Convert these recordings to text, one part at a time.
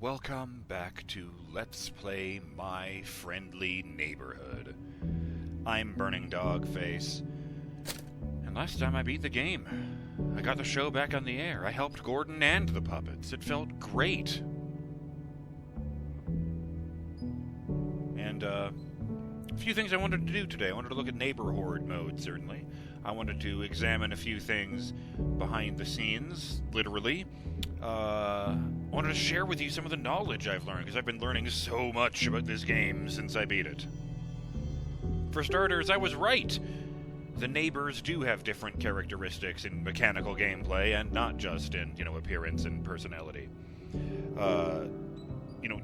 Welcome back to Let's Play My Friendly Neighborhood. I'm BurningDogFace, and last time I beat the game. I got the show back on the air. I helped Gordon and the puppets. It felt great. And, a few things I wanted to do today. I wanted to look at neighbor horde mode, certainly. I wanted to examine a few things behind the scenes, literally. I wanted to share with you some of the knowledge I've learned, because I've been learning so much about this game since I beat it. For starters, I was right. The neighbors do have different characteristics in mechanical gameplay, and not just in, appearance and personality.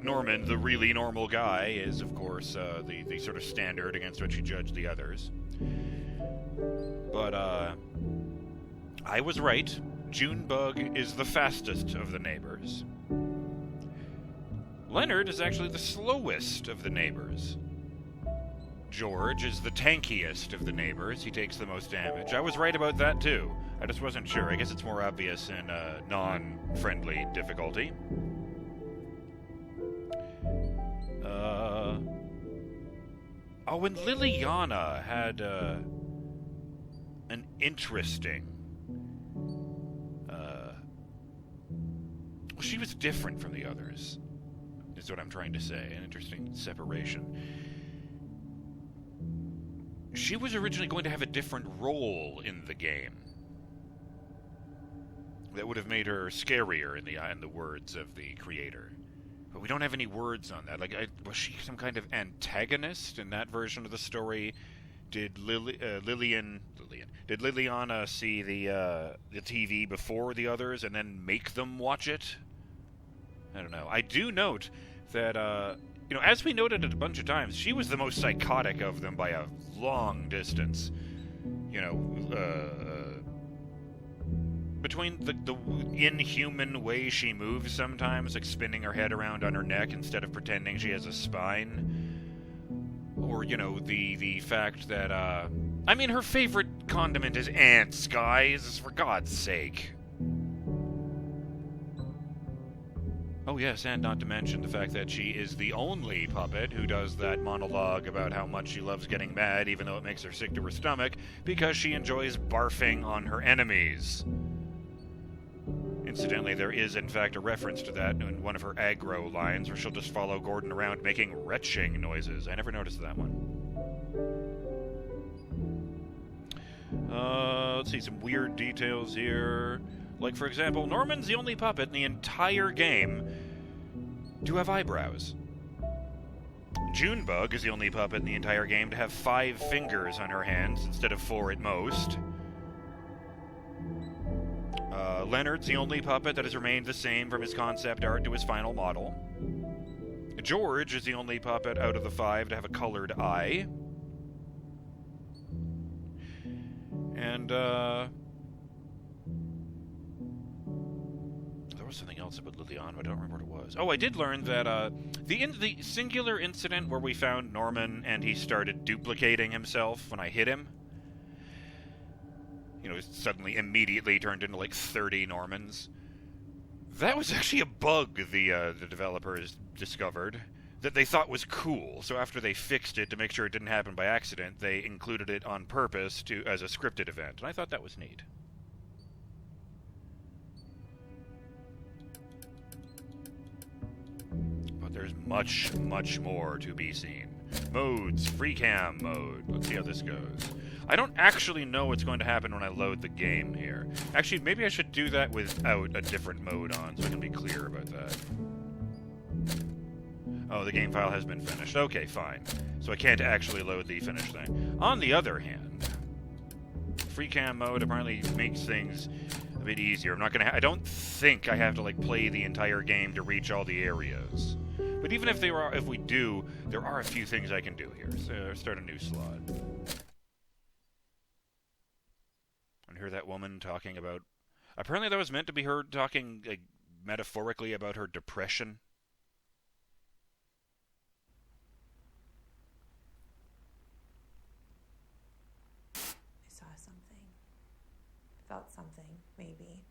Norman, the really normal guy, is, of course, the sort of standard against which you judge the others. But, I was right. Junebug is the fastest of the neighbors. Leonard is actually the slowest of the neighbors. George is the tankiest of the neighbors. He takes the most damage. I was right about that, too. I just wasn't sure. I guess it's more obvious in non-friendly difficulty. And Liliana had, an interesting... she was different from the others, is what I'm trying to say. An interesting separation. She was originally going to have a different role in the game. That would have made her scarier in the words of the creator. But we don't have any words on that. Was she some kind of antagonist in that version of the story? Did Liliana see the TV before the others and then make them watch it? I don't know. I do note that, as we noted it a bunch of times, she was the most psychotic of them by a long distance. Between the inhuman way she moves sometimes, like spinning her head around on her neck instead of pretending she has a spine, or, the fact that, her favorite condiment is ants, guys, for God's sake. Oh yes, and not to mention the fact that she is the only puppet who does that monologue about how much she loves getting mad even though it makes her sick to her stomach, because she enjoys barfing on her enemies. Incidentally, there is in fact a reference to that in one of her aggro lines where she'll just follow Gordon around making retching noises. I never noticed that one. Let's see, some weird details here. Like, for example, Norman's the only puppet in the entire game to have eyebrows. Junebug is the only puppet in the entire game to have 5 fingers on her hands instead of 4 at most. Leonard's the only puppet that has remained the same from his concept art to his final model. George is the only puppet out of the 5 to have a colored eye. And, there was something else about Liliana, I don't remember what it was. Oh, I did learn that, the singular incident where we found Norman and he started duplicating himself when I hit him, suddenly immediately turned into like 30 Normans. That was actually a bug the developers discovered that they thought was cool. So after they fixed it to make sure it didn't happen by accident, they included it on purpose as a scripted event, and I thought that was neat. But there's much, much more to be seen. Modes, free cam mode. Let's see how this goes. I don't actually know what's going to happen when I load the game here. Actually, maybe I should do that without a different mode on, so I can be clear about that. Oh, the game file has been finished. Okay, fine. So I can't actually load the finished thing. On the other hand, free cam mode apparently makes things a bit easier. I don't think I have to, play the entire game to reach all the areas. But even if we do, there are a few things I can do here. So start a new slot. And hear that woman talking about... Apparently that was meant to be her talking, metaphorically about her depression. I saw something. Felt something, maybe.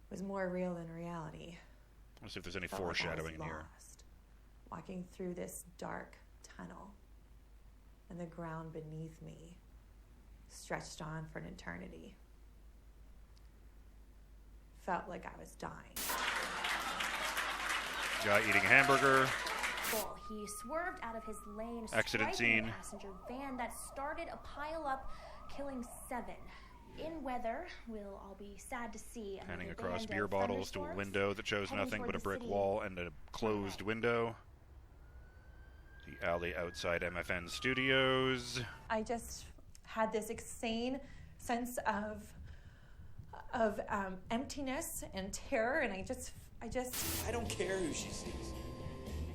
It was more real than reality. Let's see if there's any Felt like I was foreshadowing in here. lost, walking through this dark tunnel, and the ground beneath me stretched on for an eternity. Felt like I was dying. Guy eating a hamburger. He swerved out of his lane, Accident striking scene. a passenger van that started a pile-up, killing 7. In weather, we'll all be sad to see. Panning another across band beer of bottles to a thunderstorms window that shows heading nothing toward but a the brick city. wall and a closed window. The alley outside MFN Studios. I just had this insane sense of emptiness and terror, and I just. I don't care who she sees.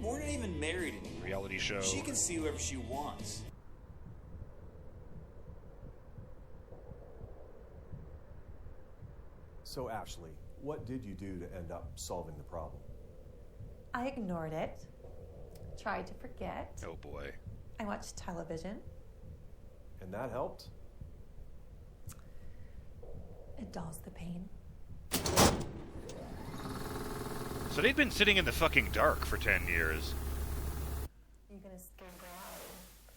We're not even married anymore. Reality show. She can see whoever she wants. So, Ashley, what did you do to end up solving the problem? I ignored it, tried to forget. Oh boy. I watched television. And that helped? It dulls the pain. So they'd been sitting in the fucking dark for 10 years. You're gonna scare her out.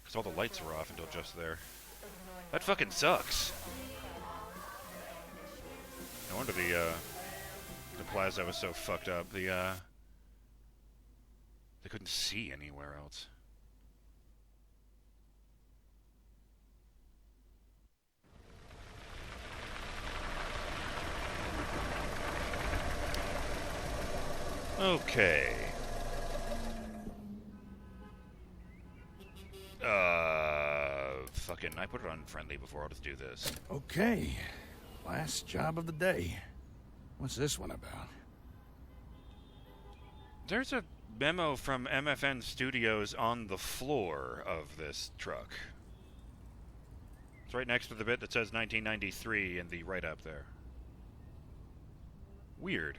Because all the lights were off until just there. That fucking sucks. No wonder the plaza was so fucked up. They couldn't see anywhere else. Okay. Fucking, I put it on friendly before. I'll just do this. Okay. Last job of the day. What's this one about? There's a memo from MFN Studios on the floor of this truck. It's right next to the bit that says 1993 in the write-up there. Weird.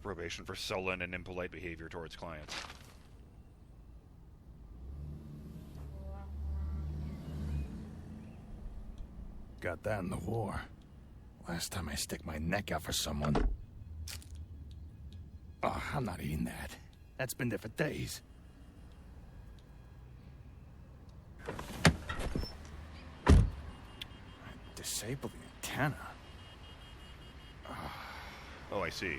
Probation for sullen and impolite behavior towards clients. Got that in the war. Last time I stick my neck out for someone. Oh, I'm not eating that. That's been there for days. Disable the antenna. Oh, I see.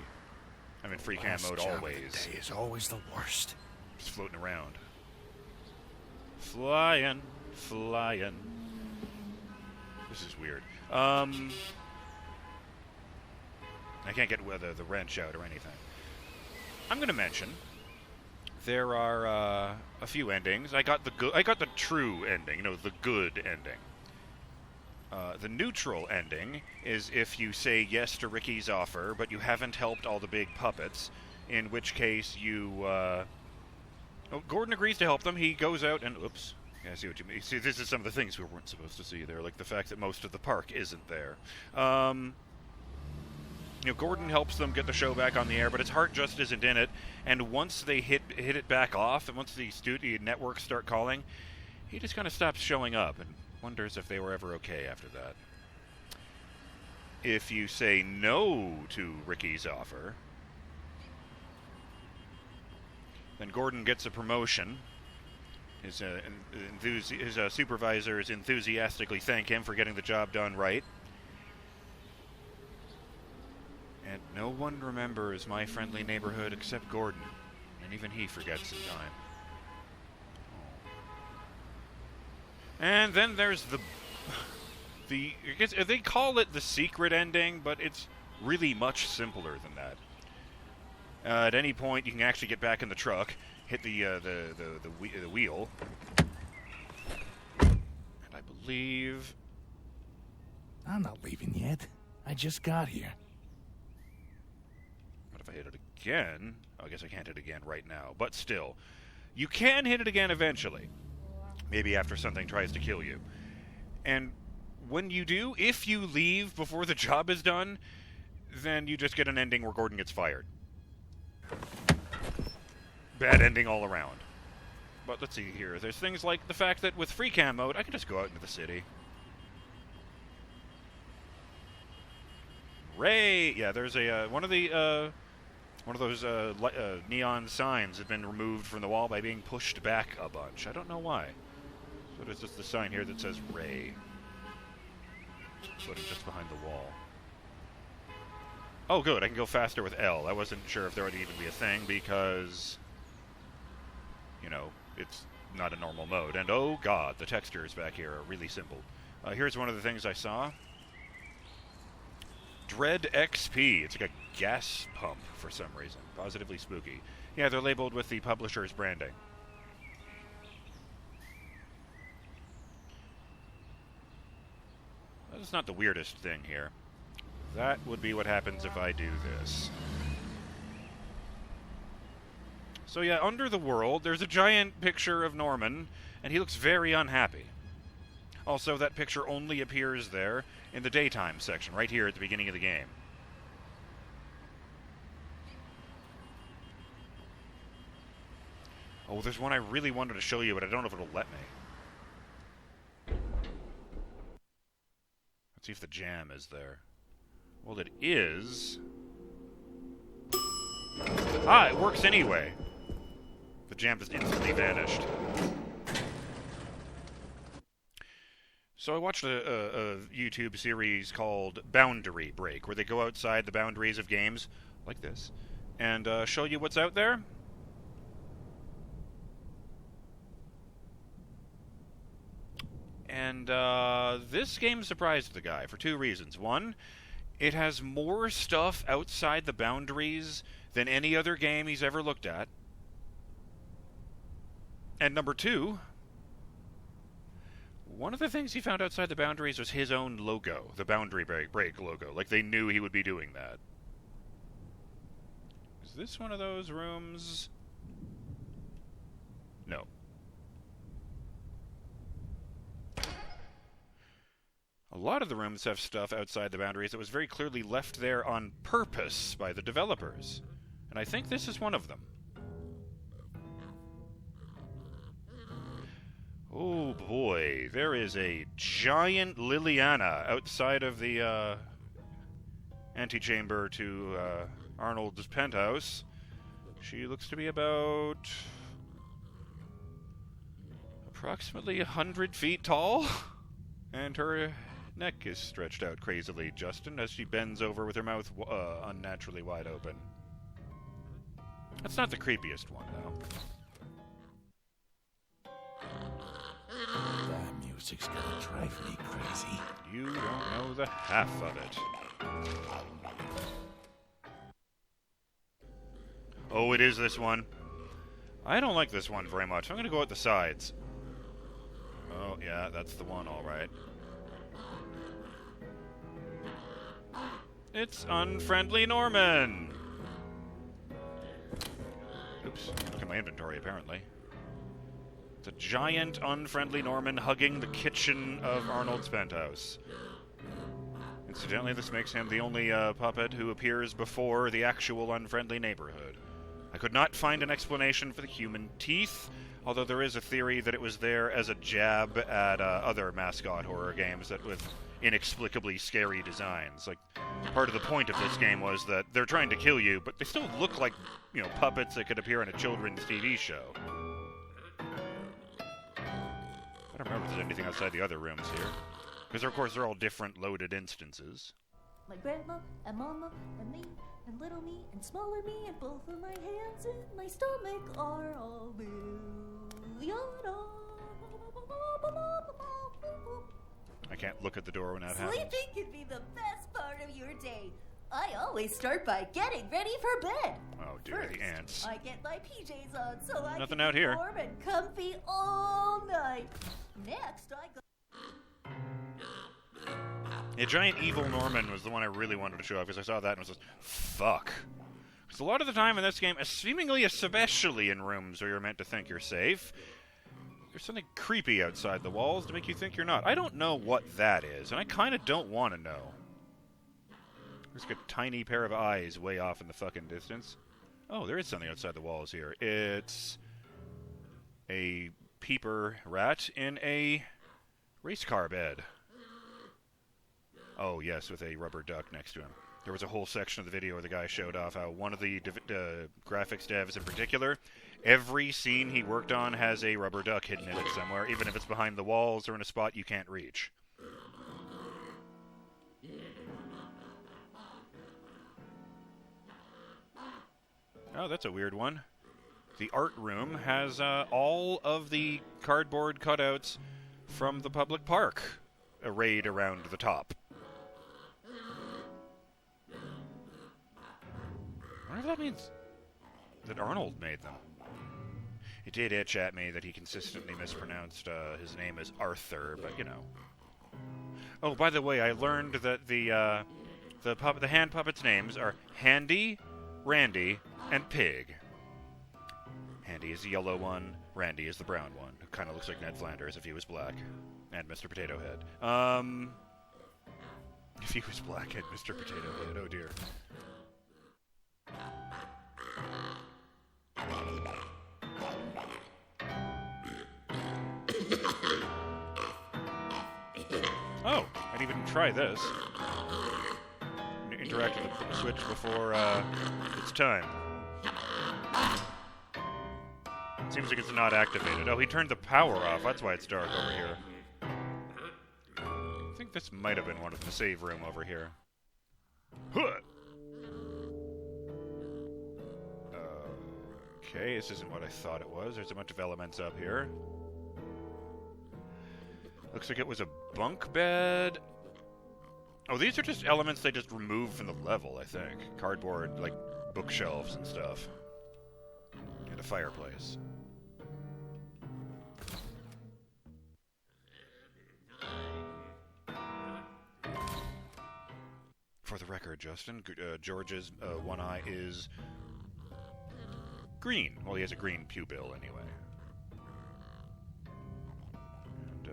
I'm in free cam Last mode job of always. the day is always the worst. Just floating around. Flying, flying. This is weird. I can't get the wrench out or anything. I'm going to mention there are a few endings. I got the true ending, the good ending. The neutral ending is if you say yes to Ricky's offer, but you haven't helped all the big puppets, in which case you... Gordon agrees to help them. He goes out and... Oops. Yeah, I see what you mean. See, this is some of the things we weren't supposed to see there, like the fact that most of the park isn't there. Gordon helps them get the show back on the air, but his heart just isn't in it. And once they hit it back off, and once the studio networks start calling, he just kind of stops showing up and wonders if they were ever okay after that. If you say no to Ricky's offer, then Gordon gets a promotion. His supervisors enthusiastically thank him for getting the job done right. And no one remembers my friendly neighborhood except Gordon, and even he forgets in time. And then there's I guess they call it the secret ending, but it's really much simpler than that. At any point, you can actually get back in the truck, hit the wheel, and I believe... I'm not leaving yet. I just got here. But if I hit it again... I guess I can't hit it again right now, but still. You can hit it again eventually. Maybe after something tries to kill you. And when you do, if you leave before the job is done, then you just get an ending where Gordon gets fired. Bad ending all around. But let's see here. There's things like the fact that with free cam mode, I can just go out into the city. Ray! Yeah, there's a, one of those neon signs have been removed from the wall by being pushed back a bunch. I don't know why. So there's just the sign here that says Ray. But it's just behind the wall. Oh, good. I can go faster with L. I wasn't sure if there would even be a thing because, you know, it's not a normal mode. And oh god, the textures back here are really simple. Here's one of the things I saw. Dread XP. It's like a gas pump for some reason. Positively spooky. Yeah, they're labeled with the publisher's branding. That's not the weirdest thing here. That would be what happens if I do this. So yeah, under the world, there's a giant picture of Norman, and he looks very unhappy. Also, that picture only appears there in the daytime section, right here at the beginning of the game. Oh, there's one I really wanted to show you, but I don't know if it'll let me. Let's see if the jam is there. Well, it is. Ah, it works anyway. The jam just instantly vanished. So I watched a YouTube series called Boundary Break, where they go outside the boundaries of games, like this, and show you what's out there. And this game surprised the guy for two reasons. One, it has more stuff outside the boundaries than any other game he's ever looked at. And number two, one of the things he found outside the boundaries was his own logo, the Boundary Break logo. Like they knew he would be doing that. Is this one of those rooms? No. A lot of the rooms have stuff outside the boundaries that was very clearly left there on purpose by the developers. And I think this is one of them. Oh boy, there is a giant Liliana outside of the antechamber to Arnold's penthouse. She looks to be about approximately 100 feet tall, and her neck is stretched out crazily, Justin, as she bends over with her mouth unnaturally wide open. That's not the creepiest one, though. That music's gonna drive me crazy. You don't know the half of it. Oh, it is this one. I don't like this one very much. I'm gonna go at the sides. Oh, yeah, that's the one, all right. It's Unfriendly Norman! Oops, look at my inventory, apparently. It's a giant Unfriendly Norman hugging the kitchen of Arnold's penthouse. Incidentally, this makes him the only puppet who appears before the actual Unfriendly Neighborhood. I could not find an explanation for the human teeth, although there is a theory that it was there as a jab at other mascot horror games that with inexplicably scary designs. Like, part of the point of this game was that they're trying to kill you, but they still look like, you know, puppets that could appear in a children's TV show. I don't remember if there's anything outside the other rooms here. Because, of course, they're all different loaded instances. My grandma and mama and me and little me and smaller me and both of my hands and my stomach are all blue. I can't look at the door when that happens. Sleeping can be the best part of your day. I always start by getting ready for bed. Oh, dear, First, the ants. I get my PJs on so I Nothing can out be here. warm and comfy all night. Next, I go... A giant evil Norman was the one I really wanted to show off, because I saw that and was just, fuck. Because a lot of the time in this game, seemingly especially in rooms where you're meant to think you're safe, there's something creepy outside the walls to make you think you're not. I don't know what that is, and I kind of don't want to know. There's like a tiny pair of eyes way off in the fucking distance. Oh, there is something outside the walls here. It's a peeper rat in a race car bed. Oh, yes, with a rubber duck next to him. There was a whole section of the video where the guy showed off how one of the graphics devs in particular, every scene he worked on has a rubber duck hidden in it somewhere, even if it's behind the walls or in a spot you can't reach. Oh, that's a weird one. The art room has all of the cardboard cutouts from the public park arrayed around the top. I wonder if that means that Arnold made them. It did itch at me that he consistently mispronounced his name as Arthur, but you know. Oh, by the way, I learned that the hand puppets' names are Handy, Randy, and Pig. Handy is the yellow one, Randy is the brown one, who kind of looks like Ned Flanders if he was black. And Mr. Potato Head. If he was black and Mr. Potato Head, oh dear. Oh, I'd even try this. Interact with the switch before it's time. Seems like it's not activated. Oh, he turned the power off. That's why it's dark over here. I think this might have been one of the save room over here. Huh. Okay, this isn't what I thought it was. There's a bunch of elements up here. Looks like it was a bunk bed. Oh, these are just elements they just removed from the level, I think. Cardboard, like, bookshelves and stuff. And a fireplace. For the record, Justin, George's one eye is green. Well, he has a green pupil, anyway. And,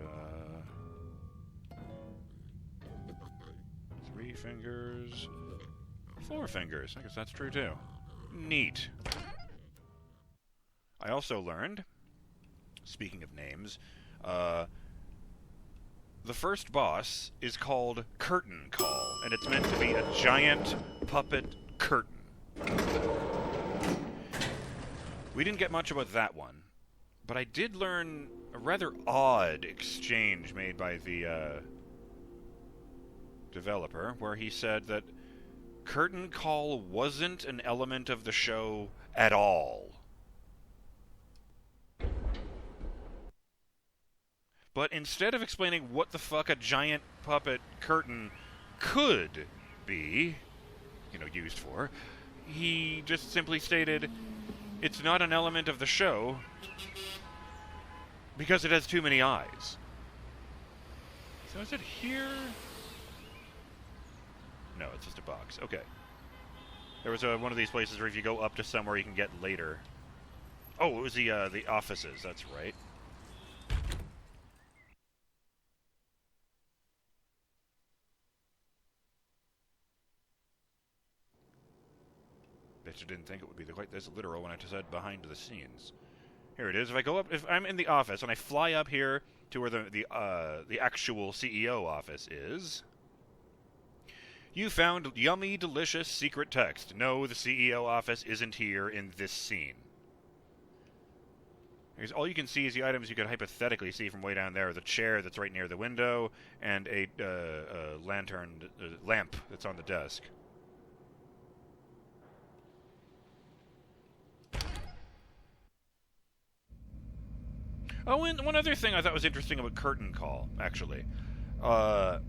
3 fingers, 4 fingers. I guess that's true, too. Neat. I also learned, speaking of names, the first boss is called Curtain Call, and it's meant to be a giant puppet curtain. We didn't get much about that one, but I did learn a rather odd exchange made by the developer, where he said that Curtain Call wasn't an element of the show at all. But instead of explaining what the fuck a giant puppet curtain could be, used for, he just simply stated, it's not an element of the show because it has too many eyes. So is it here? No, it's just a box. Okay. There was one of these places where if you go up to somewhere you can get later. Oh, it was the offices, that's right. Bet you didn't think it would be quite this literal when I said behind the scenes. Here it is. If I'm in the office and I fly up here to where the actual CEO office is, you found yummy, delicious secret text. No, the CEO office isn't here in this scene. Because all you can see is the items you could hypothetically see from way down there. The chair that's right near the window and a lamp that's on the desk. Oh, and one other thing I thought was interesting about Curtain Call, actually. Well,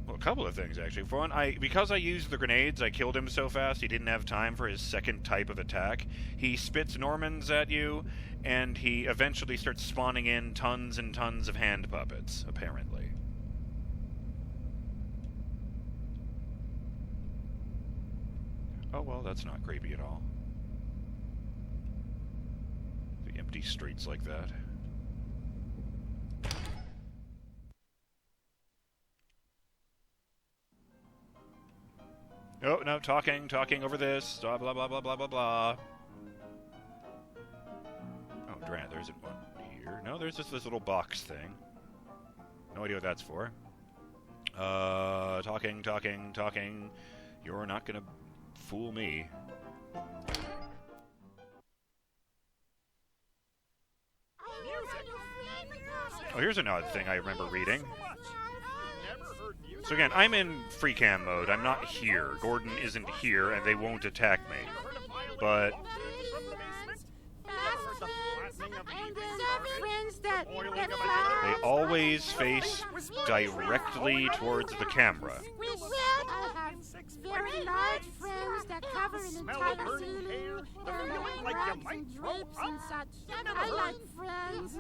a couple of things, actually. For one, because I used the grenades, I killed him so fast he didn't have time for his second type of attack. He spits Normans at you, and he eventually starts spawning in tons and tons of hand puppets, apparently. Oh, well, that's not creepy at all. The empty streets like that. Oh, no, talking over this. Blah, blah, blah, blah, blah, blah, blah. Oh, Durant, there isn't one here. No, there's just this little box thing. No idea what that's for. Talking. You're not gonna fool me. Oh, here's an odd thing I remember reading. So again, I'm in free cam mode. I'm not here. Gordon isn't here, and they won't attack me. But they always face directly towards the camera. I have very large friends that cover an entire ceiling, wearing rags and drapes and such. I like friends.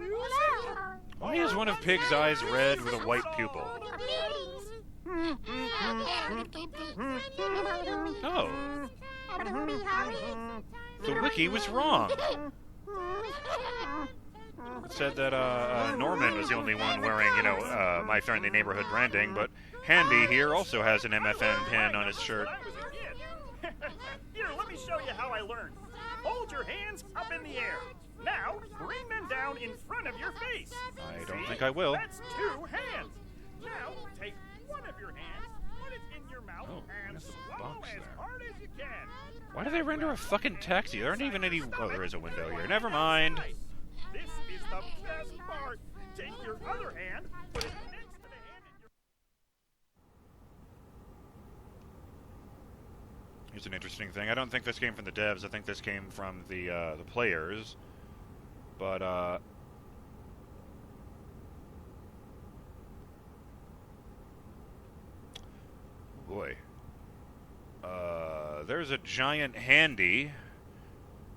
Why is one of Pig's eyes red with a white pupil? Oh. The wiki was wrong. It said that Norman was the only one wearing, My Friendly Neighborhood branding, but Handy here also has an MFN pin on his shirt. Here, let me show you how I learned. Hold your hands up in the air. Now, bring them down in front of your face. I don't think I will. That's 2 hands. Now, take one of your hands, put it in your mouth, and swallow as hard as you can. Why do they render a fucking taxi? There aren't even any... Oh, there is a window here. Never mind. This is the best part. Take your other hand, put it next to the hand in your... Here's an interesting thing. I don't think this came from the devs. I think this came from the players. But, boy. There's a giant Handy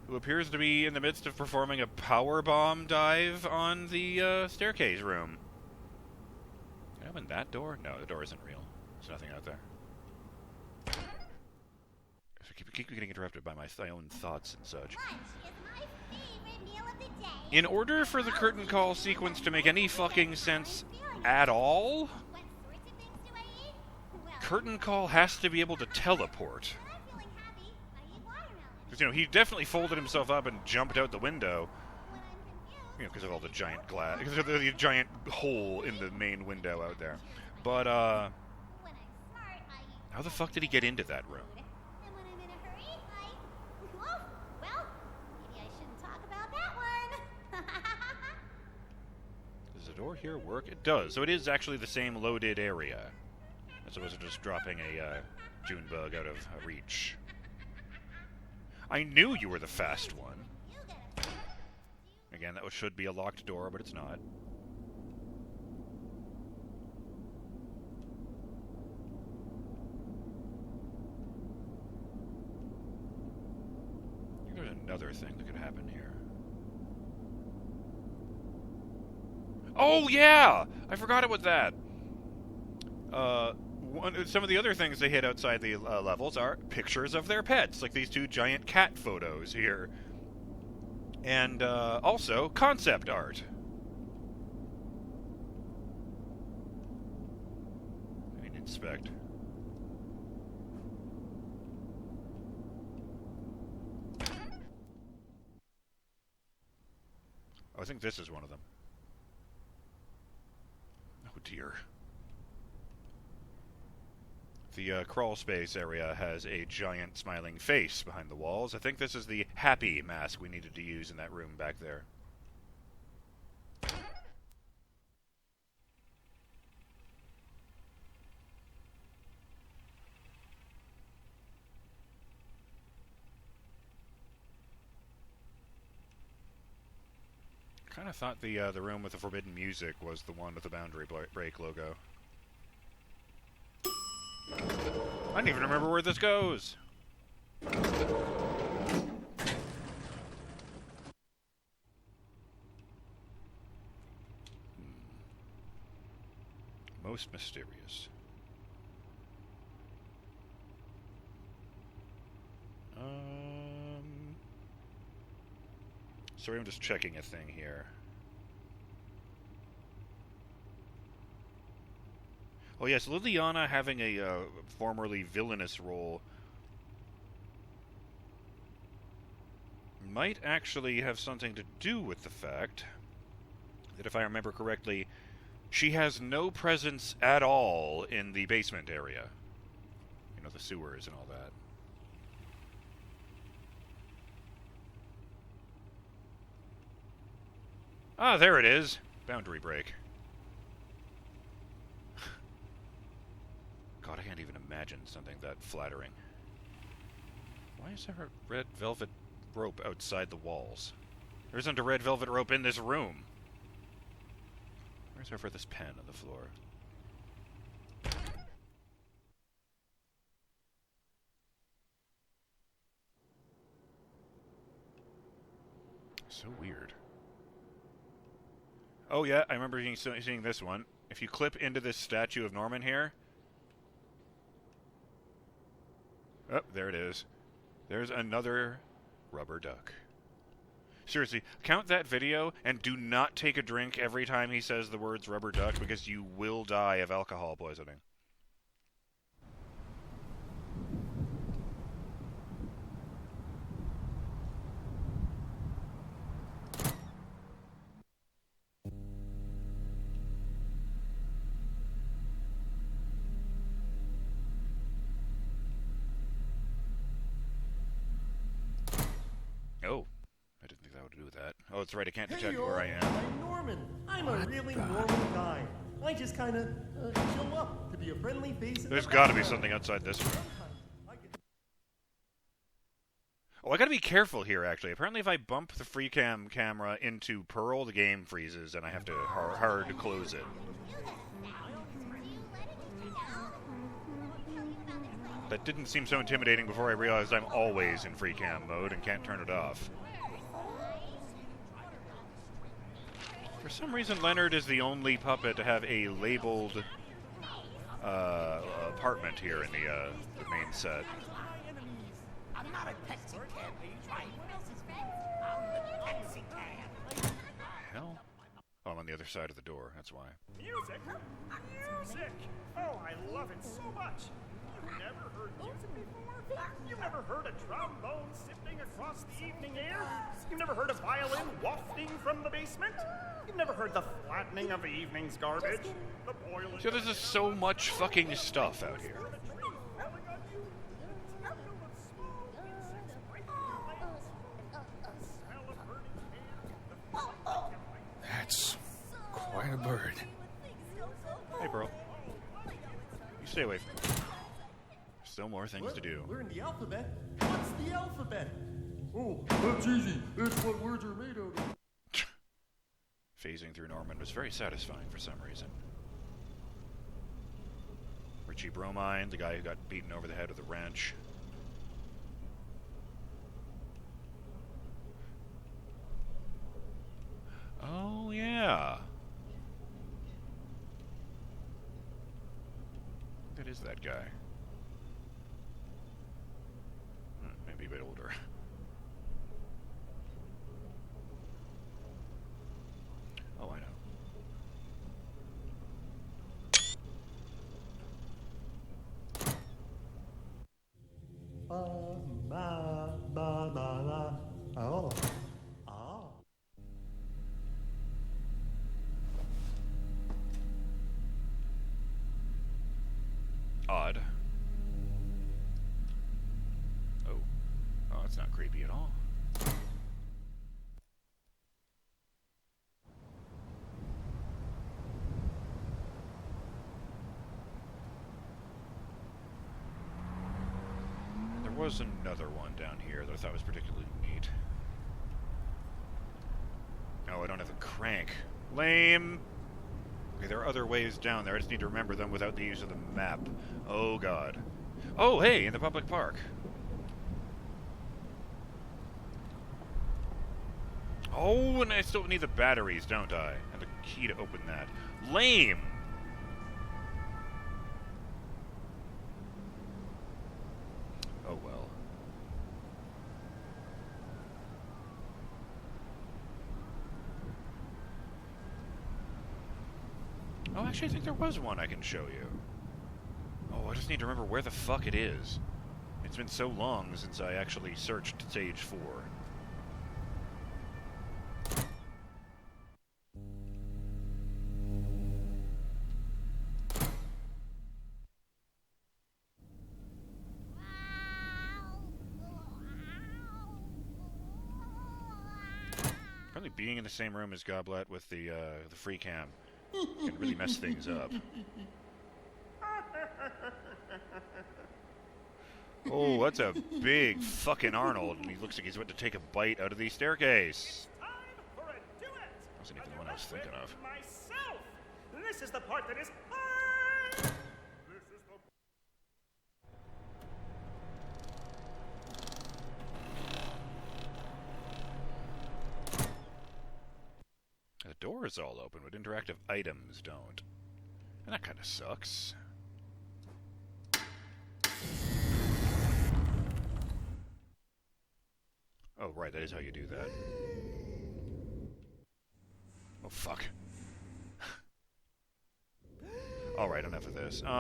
who appears to be in the midst of performing a power bomb dive on the staircase room. Can I open that door? No, the door isn't real. There's nothing out there. I keep getting interrupted by my own thoughts and such. In order for the curtain call sequence to make any fucking sense at all, curtain call has to be able to teleport. Because, he definitely folded himself up and jumped out the window. Because of all the giant glass, because of the giant hole in the main window out there. But, how the fuck did he get into that room? Does the door here work? It does. So it is actually the same loaded area. As opposed to just dropping a June bug out of reach. I knew you were the fast one. Again, that should be a locked door, but it's not. I think there's another thing that could happen here. Oh, yeah! I forgot about that! Some of the other things they hit outside the levels are pictures of their pets, like these 2 giant cat photos here. And also concept art. I mean, inspect. Oh, I think this is one of them. Oh dear. The crawl space area has a giant smiling face behind the walls. I think this is the happy mask we needed to use in that room back there. Kind of thought the room with the forbidden music was the one with the Boundary Break logo. I don't even remember where this goes. Most mysterious. Sorry, I'm just checking a thing here. Oh yes, Liliana having a formerly villainous role might actually have something to do with the fact that, if I remember correctly, She has no presence at all in the basement area. You know, the sewers and all that. Ah, there it is. Boundary break. God, I can't even imagine something that flattering. Why is there a red velvet rope outside the walls? There isn't a red velvet rope in this room. Where's there for this pen on the floor? So weird. Oh yeah, I remember seeing this one. If you clip into this statue of Norman here... Oh, there it is. There's another rubber duck. Seriously, count that video and do not take a drink every time he says the words rubber duck because you will die of alcohol poisoning. Oh. I didn't think that would do that. Oh, that's right, I can't detect where I am. I'm Norman. I'm a really normal guy. I just kind of show up to be a friendly face. There's got to be something outside this room. Oh, I got to be careful here, actually. Apparently, if I bump the free camera into Pearl, the game freezes, and I have to hard to close it. That didn't seem so intimidating before I realized I'm always in free cam mode and can't turn it off. For some reason, Leonard is the only puppet to have a labeled apartment here in the main set. I'm not a taxi cab. Hell? Oh, I'm on the other side of the door, that's why. Music? Music! Oh, I love it so much. You've never heard music before? You've never heard a trombone sifting across the evening air? You've never heard a violin wafting from the basement? You've never heard the flattening of the evening's garbage? The boiling... So there's just so much fucking stuff out here. That's quite a bird. Hey, Pearl. You stay away from me. Still more things to do. Learn the alphabet? What's the alphabet? Oh, that's easy. It's what words are made out of. Phasing through Norman was very satisfying for some reason. Richie Bromine, the guy who got beaten over the head with a wrench. Oh, yeah. That is that guy. Maybe a bit older. Oh, I know. Oh. Odd. Oh. Oh, that's not creepy at all. There was another one down here that I thought was particularly neat. Oh, I don't have a crank. Lame! Okay, there are other ways down there. I just need to remember them without the use of the map. Oh, God. Oh, hey, in the public park. Oh, and I still need the batteries, don't I? And the key to open that. Lame! Oh, well. Oh, actually, I think there was one I can show you. Oh, I just need to remember where the fuck it is. It's been so long since I actually searched stage 4. Apparently being in the same room as Goblet with the free cam can really mess things up. Oh, that's a big fucking Arnold, and he looks like he's about to take a bite out of the staircase. Wasn't even the one I was thinking of. Myself. This is the part that is The door is all open, but interactive items don't. And that kind of sucks. Oh, right, that is how you do that. Oh, fuck. Alright, enough of this. What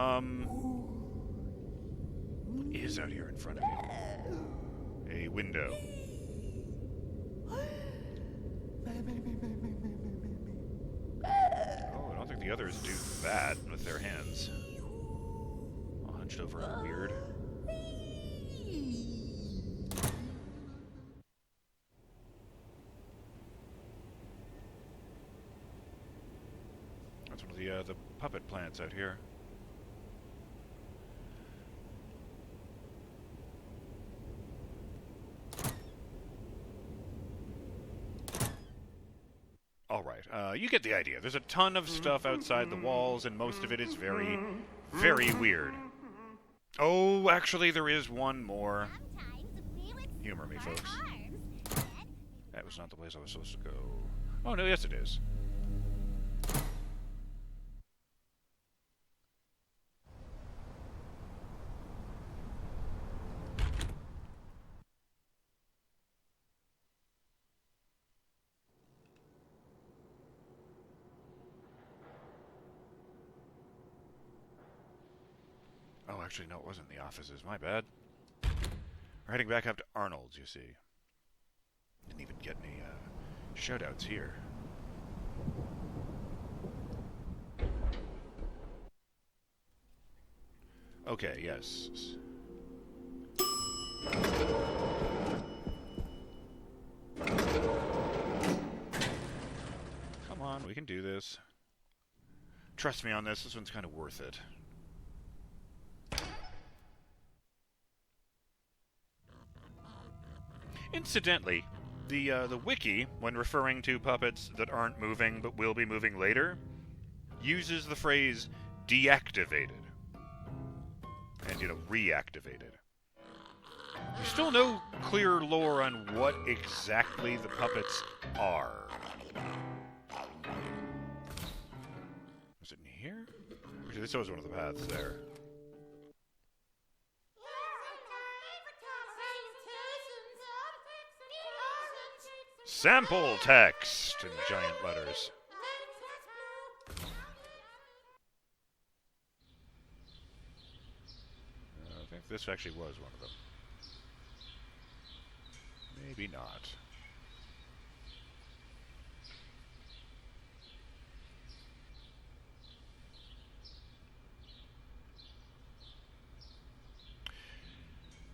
is out here in front of you? A window. Oh, I don't think the others do that with their hands. All hunched over and weird. That's one of the puppet plants out here. Alright, you get the idea. There's a ton of stuff outside the walls, and most of it is very, very weird. Oh, actually, there is one more. Humor me, folks. That was not the place I was supposed to go. Oh, no, yes it is. Oh, actually, no, it wasn't the offices. My bad. We're heading back up to Arnold's, you see. Didn't even get any shoutouts here. Okay, yes. Come on, we can do this. Trust me on this. This one's kind of worth it. Incidentally, the wiki, when referring to puppets that aren't moving but will be moving later, uses the phrase deactivated and, reactivated. There's still no clear lore on what exactly the puppets are. Was it in here? Actually, this was one of the paths there. Sample text in giant letters. I think this actually was one of them. Maybe not.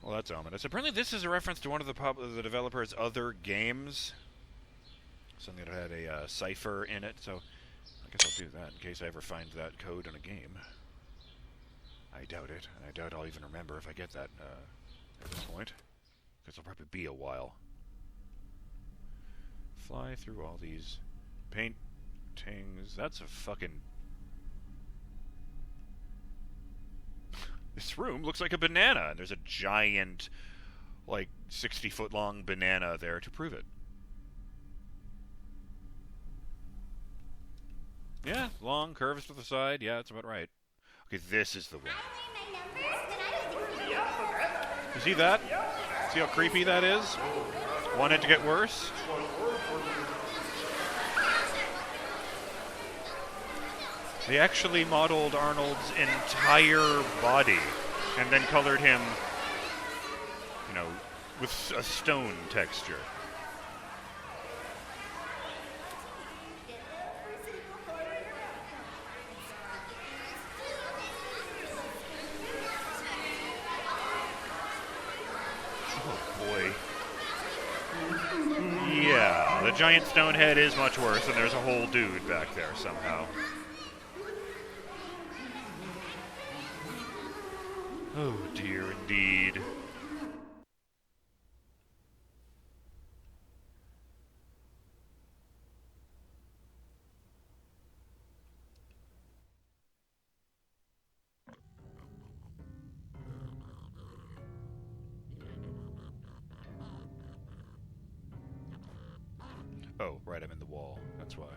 Well, that's ominous. Apparently this is a reference to one of the developer's other games. Something that had a cipher in it, so I guess I'll do that in case I ever find that code in a game. I doubt it, and I doubt I'll even remember if I get that at this point, because it'll probably be a while. Fly through all these paintings. That's a fucking... This room looks like a banana, and there's a giant, like, 60-foot long banana there to prove it. Yeah, long, curves to the side. Yeah, that's about right. Okay, this is the one. You see that? See how creepy that is? Want it to get worse? They actually modeled Arnold's entire body and then colored him, with a stone texture. Yeah, the giant stone head is much worse, and there's a whole dude back there somehow. Oh dear, indeed. Oh, right, I'm in the wall. That's why.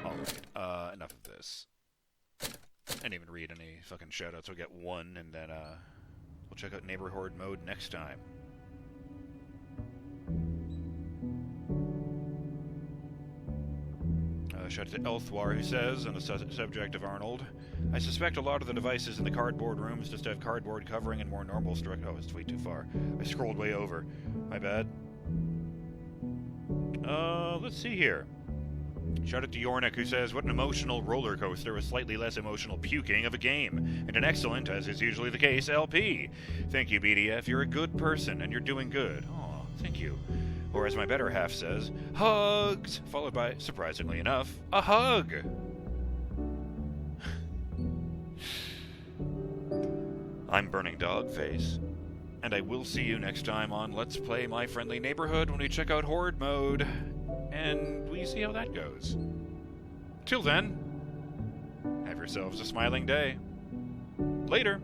Alright, enough of this. I didn't even read any fucking shoutouts. We'll get one, and then, we'll check out Neighborhood mode next time. Shout out to Elthwar, who says, on the subject of Arnold, I suspect a lot of the devices in the cardboard rooms just have cardboard covering and more normal structure. Oh, it's way too far. I scrolled way over. My bad. Let's see here. Shout out to Yornik, who says, what an emotional roller coaster with slightly less emotional puking of a game, and an excellent, as is usually the case, LP. Thank you, BDF. You're a good person, and you're doing good. Aw, thank you. Or as my better half says, hugs! Followed by, surprisingly enough, a hug! I'm BurningDogFace, and I will see you next time on Let's Play My Friendly Neighborhood when we check out Horde mode, and we see how that goes. Till then, have yourselves a smiling day. Later!